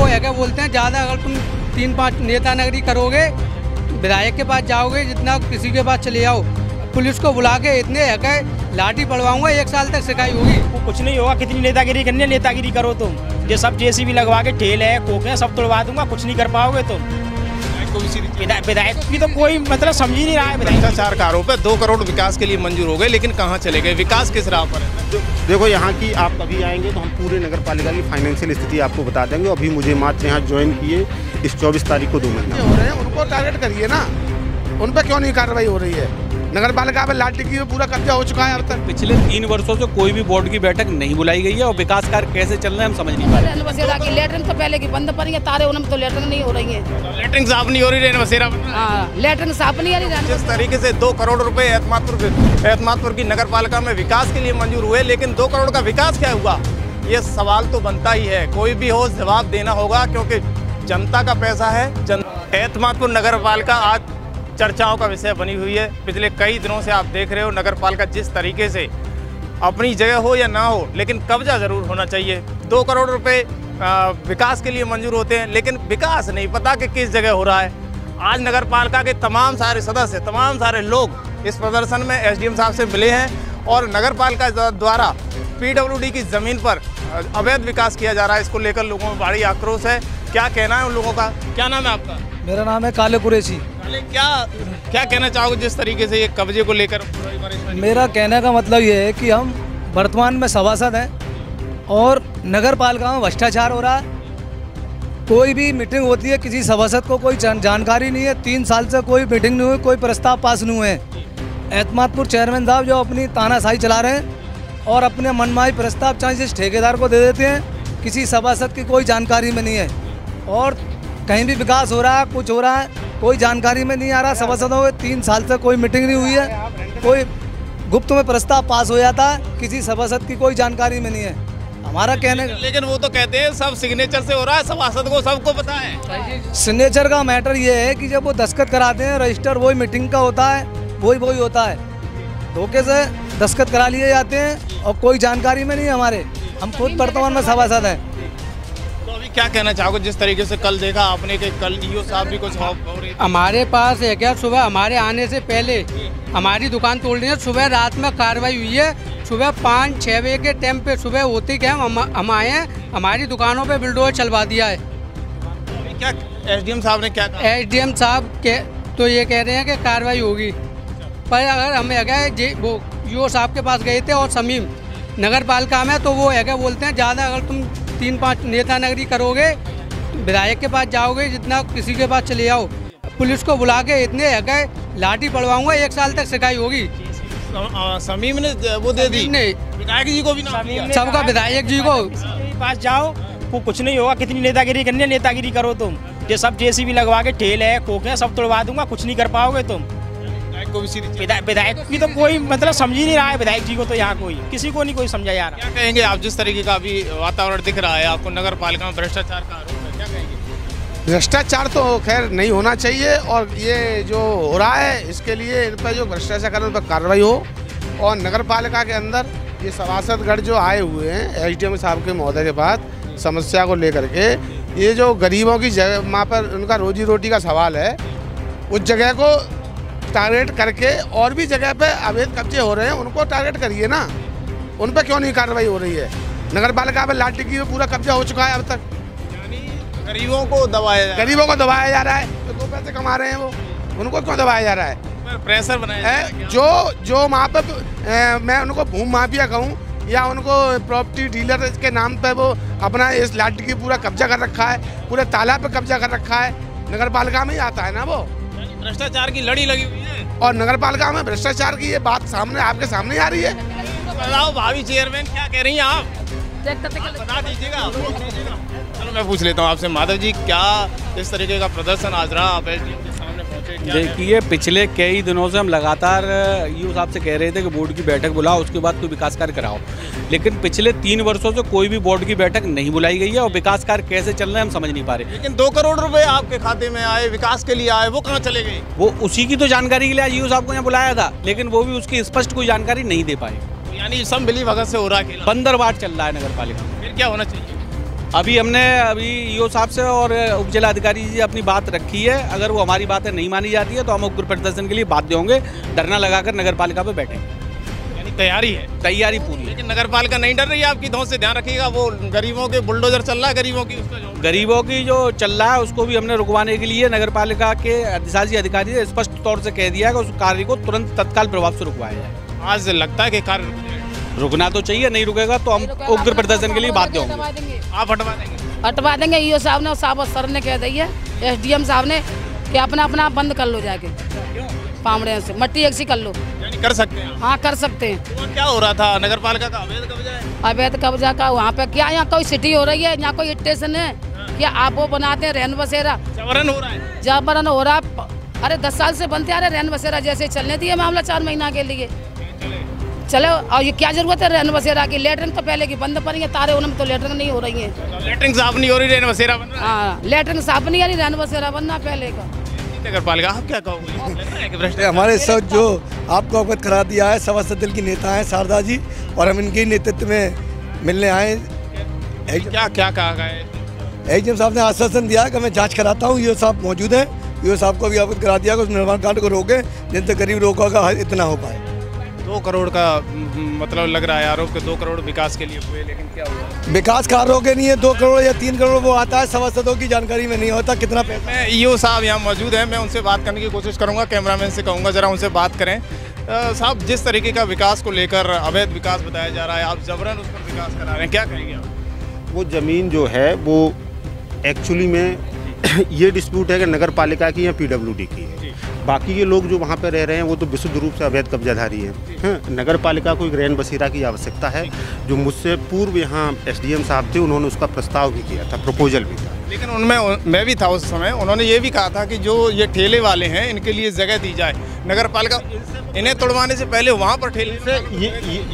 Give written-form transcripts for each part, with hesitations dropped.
है क्या बोलते हैं, ज़्यादा अगर तुम 3-5 नेता नगरी करोगे, विधायक के पास जाओगे, जितना किसी के पास चले जाओ, पुलिस को बुला के इतने है क्या लाठी पड़वाऊंगा, 1 साल तक सिकाई होगी। कुछ नहीं होगा, कितनी नेतागिरी करनी है, नेतागिरी करो तुम। ये सब जेसीबी लगवा के ठेल है, कोके सब तोड़वा दूंगा, कुछ नहीं कर पाओगे तुम। विधायक की तो कोई मतलब समझ ही नहीं रहा है। भ्रष्टाचार का आरोप है। 2 करोड़ विकास के लिए मंजूर हो गए, लेकिन कहाँ चले गए? विकास किस राह पर है? देखो, यहाँ की आप अभी आएंगे तो हम पूरे नगर पालिका की फाइनेंशियल स्थिति आपको बता देंगे। अभी मुझे मात्र यहाँ ज्वाइन किए इस 24 तारीख को 2 महीने हो रहे हैं, उनको टारगेट करिए ना। उन पर क्यों नहीं कार्रवाई हो रही है? नगर पालिका पे लाठी की पूरा कब्जा हो चुका है अब तक। पिछले 3 वर्षों से कोई भी बोर्ड की बैठक नहीं बुलाई गई है और विकास कार्य कैसे चल रहे हैं हम समझ नहीं पा रहे। लेटरिन तो पहले की बंद पड़ी है, तारे उनमें तो लेटरिन नहीं हो रही है। लेटरिन साफ नहीं हो रही है, हाँ, लेटरिन साफ नहीं आ रही है। जिस तरीके से 2 करोड़ रुपए एतमादपुर की नगर पालिका में विकास के लिए मंजूर हुए, लेकिन 2 करोड़ का विकास क्या हुआ, ये सवाल तो बनता ही है। कोई भी हो जवाब देना होगा, क्योंकि जनता का पैसा है। एतमादपुर नगर पालिका आज चर्चाओं का विषय बनी हुई है। पिछले कई दिनों से आप देख रहे हो नगर पालिका जिस तरीके से अपनी जगह हो या ना हो, लेकिन कब्जा जरूर होना चाहिए। 2 करोड़ रुपए विकास के लिए मंजूर होते हैं, लेकिन विकास नहीं पता कि किस जगह हो रहा है। आज नगर पालिका के तमाम सारे सदस्य, तमाम सारे लोग इस प्रदर्शन में एसडीएम साहब से मिले हैं और नगर पालिका द्वारा पीडब्ल्यूडी की जमीन पर अवैध विकास किया जा रहा है। इसको लेकर लोगों में बड़ी आक्रोश है। क्या कहना है उन लोगों का? क्या नाम है आपका? मेरा नाम है काले कुरैशी। क्या कहना चाहोगे जिस तरीके से ये कब्जे को लेकर? मेरा कहने का मतलब ये है कि हम वर्तमान में सभासद हैं और नगर पालिका में भ्रष्टाचार हो रहा है। कोई भी मीटिंग होती है, किसी सभासद को कोई जानकारी नहीं है। 3 साल से कोई मीटिंग नहीं हुई, कोई प्रस्ताव पास नहीं हुए। एतमादपुर चेयरमैन साहब जो अपनी तानाशाही चला रहे हैं और अपने मनमाही प्रस्ताव चाहे जिस ठेकेदार को दे देते हैं, किसी सभासद की कोई जानकारी में नहीं है। और कहीं भी विकास हो रहा है, कुछ हो रहा है, कोई जानकारी में नहीं आ रहा। सभासदों के 3 साल से कोई मीटिंग नहीं हुई है, कोई गुप्त में प्रस्ताव पास हो जाता है, किसी सभासद की कोई जानकारी में नहीं है। हमारा कहने लेकिन वो तो कहते हैं सब सिग्नेचर से हो रहा है, सभासद को सबको पता है। सिग्नेचर का मैटर ये है कि जब वो दस्तखत कराते हैं, रजिस्टर वही मीटिंग का होता है, वही होता है। धोखे से दस्तखत करा लिए जाते हैं और कोई जानकारी में नहीं है हमारे। हम खुद वर्तमान में सभासद हैं। तो अभी क्या कहना चाहोगे जिस तरीके से कल देखा आपने कि कल ईओ साहब भी कुछ हमारे पास है क्या, सुबह हमारे आने से पहले हमारी दुकान तोड़ रही है। सुबह रात में कार्रवाई हुई है। सुबह 5-6 बजे के टाइम पे सुबह होते क्या हम आए हैं, हमारी दुकानों पे बुलडोजर चलवा दिया है। क्या एसडीएम साहब ने क्या कहा? एसडीएम साहब के तो ये कह रहे हैं कि कार्रवाई होगी, पर अगर हम गए वो ईओ साहब के पास गए थे और समीम नगर पालिका में, तो वो है क्या बोलते हैं, ज़्यादा अगर तुम 3-5 नेता नगरी करोगे, विधायक के पास जाओगे, जितना किसी के पास चले जाओ, पुलिस को बुला के इतने है क्या लाठी पड़वाऊंगा, 1 साल तक सिकाई होगी। समीम ने वो दे दी, विधायक जी को भी सबका विधायक जी को पास जाओ, कुछ नहीं होगा, कितनी नेतागिरी करनी है, नेतागिरी करो तुम। ये सब जेसीबी लगवा के ठेल है, कोके सब तोड़वा दूंगा, कुछ नहीं कर पाओगे तुम। विधायक की तो कोई मतलब समझ ही नहीं रहा है। विधायक जी को तो यहाँ कोई किसी को नहीं कोई समझा जा रहा। क्या कहेंगे आप जिस तरीके का अभी वातावरण दिख रहा है आपको नगर पालिका में भ्रष्टाचार का आरोप है, क्या कहेंगे? भ्रष्टाचार तो खैर नहीं होना चाहिए और ये जो हो रहा है इसके लिए इन पर जो भ्रष्टाचार कर उन पर कार्रवाई हो। और नगर पालिका के अंदर ये सभासदगढ़ जो आए हुए हैं एसडीएम साहब के महोदय के पास समस्या को लेकर के, ये जो गरीबों की जगह वहाँ पर उनका रोजी रोटी का सवाल है, उस जगह को टारगेट करके और भी जगह पे अवैध कब्जे हो रहे हैं, उनको टारगेट करिए ना। उन पर क्यों नहीं कार्रवाई हो रही है? नगर पालिका पे लाठी की पूरा कब्जा हो चुका है अब तक। यानी गरीबों को दबाया जा रहा है। तो 2 पैसे कमा रहे हैं वो, उनको क्यों दबाया जा रहा है? प्रेशर बनाया है। जो वहाँ पे मैं उनको भूमि माफिया कहूँ या उनको प्रॉपर्टी डीलर के नाम पे वो अपना इस लाठी की पूरा कब्जा कर रखा है, पूरे तालाब पे कब्जा कर रखा है। नगर पालिका में ही आता है ना वो। भ्रष्टाचार की लड़ी लगी हुई है और नगर पालिका में भ्रष्टाचार की ये बात सामने आपके सामने आ रही है। बताओ भावी चेयरमैन क्या कह रही हैं आप? बता दीजिएगा। चलो मैं पूछ लेता हूँ आपसे, माधव जी क्या इस तरीके का प्रदर्शन आज रहा, आप एसडीएम के सामने पहुंचे? देखिए, पिछले कई दिनों से हम लगातार ईओ साहब से कह रहे थे कि बोर्ड की बैठक बुलाओ, उसके बाद कोई विकास कार्य कराओ, लेकिन पिछले 3 वर्षों से कोई भी बोर्ड की बैठक नहीं बुलाई गई है और विकास कार्य कैसे चल रहे हैं हम समझ नहीं पा रहे। लेकिन 2 करोड़ रुपए आपके खाते में आए, विकास के लिए आए, वो कहाँ चले गए? वो उसी की तो जानकारी के लिए ईओ साहब को यहाँ बुलाया था, लेकिन वो भी उसकी स्पष्ट कोई जानकारी नहीं दे पाए। यानी सब मिली भगत से हो रहा है, बंदरवाट चल रहा है नगर पालिका में। फिर क्या होना चाहिए? अभी हमने ईओ साहब से और उप जिलाधिकारी जी अपनी बात रखी है। अगर वो हमारी बातें नहीं मानी जाती है तो हम उग्र प्रदर्शन के लिए बाध्य होंगे, धरना लगाकर नगर पालिका पे बैठेंगे। यानी तैयारी है? तैयारी पूरी है। लेकिन नगर पालिका नहीं डर रही है आपकी धौंस से? ध्यान रखिएगा, वो गरीबों के बुलडोजर चल रहा है, गरीबों की जो चल रहा है उसको भी हमने रुकवाने के लिए नगर पालिका के अधिशासी अधिकारी ने स्पष्ट तौर से कह दिया कि उस कार्य को तुरंत तत्काल प्रभाव से रुकवाया जाए। आज लगता है कि कार्य रुकना तो चाहिए, नहीं रुकेगा तो हम उग्र प्रदर्शन के लिए बाध्य होंगे। आप हटवा देंगे? हटवा देंगे। ईओ साहब ने, साहब सर ने कह दी है, एसडीएम साहब ने कि अपना बंद कर लो जाके पामड़े से, मट्टी एक सी कर लो। यानी कर सकते हैं? हाँ कर सकते हैं। तो क्या हो रहा था? नगर पालिका का अवैध कब्जा है? अवैध कब्जा का वहाँ पे क्या, यहाँ कोई सिटी हो रही है, यहाँ कोई स्टेशन है क्या? आप वो बनाते हैं रहन बसेरा, जबरन हो रहा है? जबरन हो रहा है। अरे 10 साल से बनते आ रहे रहन बसेरा, जैसे चलने दिए मामला 4 महीना के लिए चलो। और ये क्या जरूरत है रहन बसेरा की? लेटरिन तो पहले की बंद पड़ी है, तारे उनमें तो लेटरिन नहीं हो रही है। लेटरिन साफ नहीं हो रही, रहन बसेरा बन रहा है? हाँ लेटरिन साफ नहीं आ रही, रहन बसेरा बनना पहले का। नगर पालिका आप क्या कहोगे? हमारे साथ जो आपको अवगत करा दिया है, सभासद दल की नेता हैं शारदा जी, और हम इनके नेतृत्व में मिलने आए। क्या क्या कहा गया? एसडीएम साहब ने आश्वासन दिया है कि मैं जांच कराता हूँ। ईओ साहब मौजूद है, ईओ साहब को भी अवगत करा दिया कि उस निर्माण कांड को रोके, जिन तक गरीब लोगों का इतना हो पाए। 2 करोड़ का मतलब लग रहा है आरोप के 2 करोड़ विकास के लिए हुए, लेकिन क्या हुआ? विकास कार्यों के लिए 2 करोड़ या 3 करोड़ वो आता है, सभासदों की जानकारी में नहीं होता कितना पैसा। मैं ईओ साहब यहाँ मौजूद हैं, मैं उनसे बात करने की कोशिश करूँगा, कैमरामैन से कहूँगा जरा उनसे बात करें। साहब, जिस तरीके का विकास को लेकर अवैध विकास बताया जा रहा है, आप जबरन उस पर विकास करा रहे हैं, क्या कहेंगे आप? वो ज़मीन जो है वो एक्चुअली में ये डिस्प्यूट है कि नगर पालिका की या पीडब्ल्यूडी की है। बाकी ये लोग जो वहाँ पे रह रहे हैं वो तो विशुद्ध रूप से अवैध कब्जाधारी हैं। नगर पालिका को एक रहन बसेरा की आवश्यकता है, जो मुझसे पूर्व यहाँ एसडीएम साहब थे, उन्होंने उसका प्रस्ताव भी किया था, प्रपोजल भी था। लेकिन उनमें मैं भी था उस समय, उन्होंने ये भी कहा था कि जो ये ठेले वाले हैं इनके लिए जगह दी जाए। नगर पालिका इन्हें तोड़वाने से पहले वहाँ पर ठेले से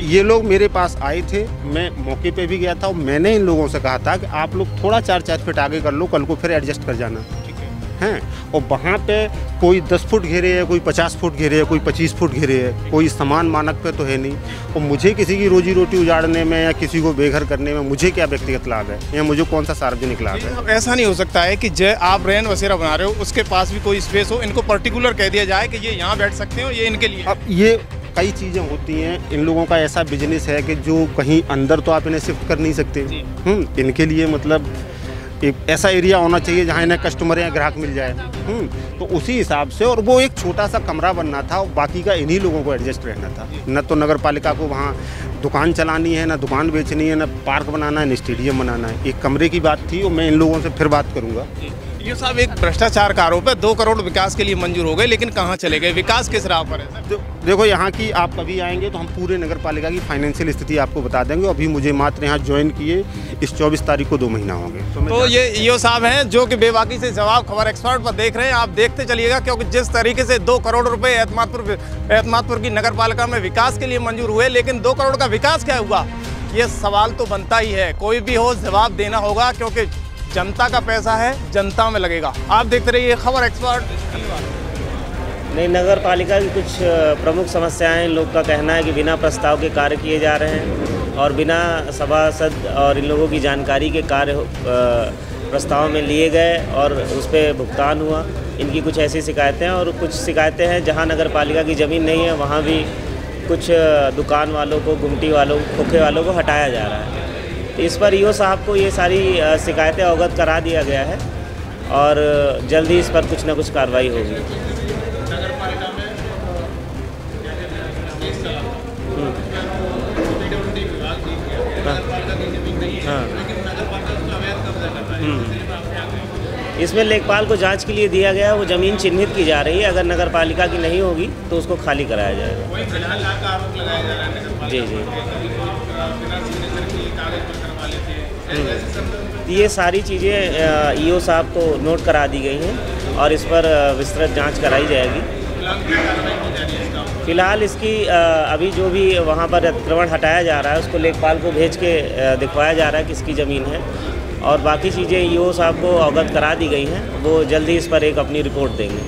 ये लोग मेरे पास आए थे, मैं मौके पे भी गया था और मैंने इन लोगों से कहा था कि आप लोग थोड़ा 4 फीट आगे कर लो, कल को फिर एडजस्ट कर जाना हैं। और वहाँ पे कोई 10 फुट घेरे है, कोई 50 फुट घेरे है, कोई 25 फुट घेरे है, कोई समान मानक पे तो है नहीं। और मुझे किसी की रोजी रोटी उजाड़ने में या किसी को बेघर करने में मुझे क्या व्यक्तिगत लाभ है, या मुझे कौन सा सार्वजनिक लाभ है? ऐसा नहीं हो सकता है कि जय आप रहन बसेरा बना रहे हो, उसके पास भी कोई स्पेस हो, इनको पर्टिकुलर कह दिया जाए कि ये यहाँ बैठ सकते हो, ये इनके लिए। अब ये कई चीज़ें होती हैं, इन लोगों का ऐसा बिजनेस है कि जो कहीं अंदर तो आप इन्हें शिफ्ट कर नहीं सकते। इनके लिए मतलब एक ऐसा एरिया होना चाहिए जहाँ इन्हें कस्टमर या ग्राहक मिल जाए। तो उसी हिसाब से, और वो एक छोटा सा कमरा बनना था और बाकी का इन्हीं लोगों को एडजस्ट रहना था। न तो नगर पालिका को वहाँ दुकान चलानी है, न दुकान बेचनी है, न पार्क बनाना है, न स्टेडियम बनाना है। एक कमरे की बात थी और मैं इन लोगों से फिर बात करूँगा। ये साहब, एक भ्रष्टाचार का आरोप है। 2 करोड़ विकास के लिए मंजूर हो गए, लेकिन कहाँ चले गए? विकास किस राह पर है सर? देखो, यहाँ की आप कभी आएंगे तो हम पूरे नगर पालिका की फाइनेंशियल स्थिति आपको बता देंगे। अभी मुझे मात्र यहाँ ज्वाइन किए इस 24 तारीख को 2 महीना हो गए। तो ये ईओ साहब हैं जो कि बेबाकी से जवाब खबर एक्सपर्ट पर देख रहे हैं। आप देखते चलिएगा, क्योंकि जिस तरीके से 2 करोड़ रुपए एतमादपुर की नगर पालिका में विकास के लिए मंजूर हुए, लेकिन 2 करोड़ का विकास क्या हुआ, ये सवाल तो बनता ही है। कोई भी हो, जवाब देना होगा, क्योंकि जनता का पैसा है, जनता में लगेगा। आप देखते रहिए खबर एक्सपर्ट। नहीं, नगर पालिका की कुछ प्रमुख समस्याएं, इन लोग का कहना है कि बिना प्रस्ताव के कार्य किए जा रहे हैं और बिना सभासद और इन लोगों की जानकारी के कार्य प्रस्ताव में लिए गए और उस पर भुगतान हुआ। इनकी कुछ ऐसी शिकायतें हैं, और कुछ शिकायतें हैं जहां नगर पालिका की ज़मीन नहीं है वहां भी कुछ दुकान वालों को, गुमटी वालों, खोखे वालों को हटाया जा रहा है। इस पर ईओ साहब को ये सारी शिकायतें अवगत करा दिया गया है और जल्दी इस पर कुछ न कुछ कार्रवाई होगी। इसमें लेखपाल को जांच के लिए दिया गया है, वो ज़मीन चिन्हित की जा रही है। अगर नगर पालिका की नहीं होगी तो उसको खाली कराया जाएगा। जी। ये सारी चीज़ें ईओ साहब को नोट करा दी गई हैं और इस पर विस्तृत जांच कराई जाएगी। फिलहाल इसकी अभी जो भी वहाँ पर अतिक्रमण हटाया जा रहा है उसको लेखपाल को भेज के दिखवाया जा रहा है किसकी ज़मीन है, और बाकी चीज़ें ईओ साहब को अवगत करा दी गई हैं। वो जल्दी इस पर एक अपनी रिपोर्ट देंगे।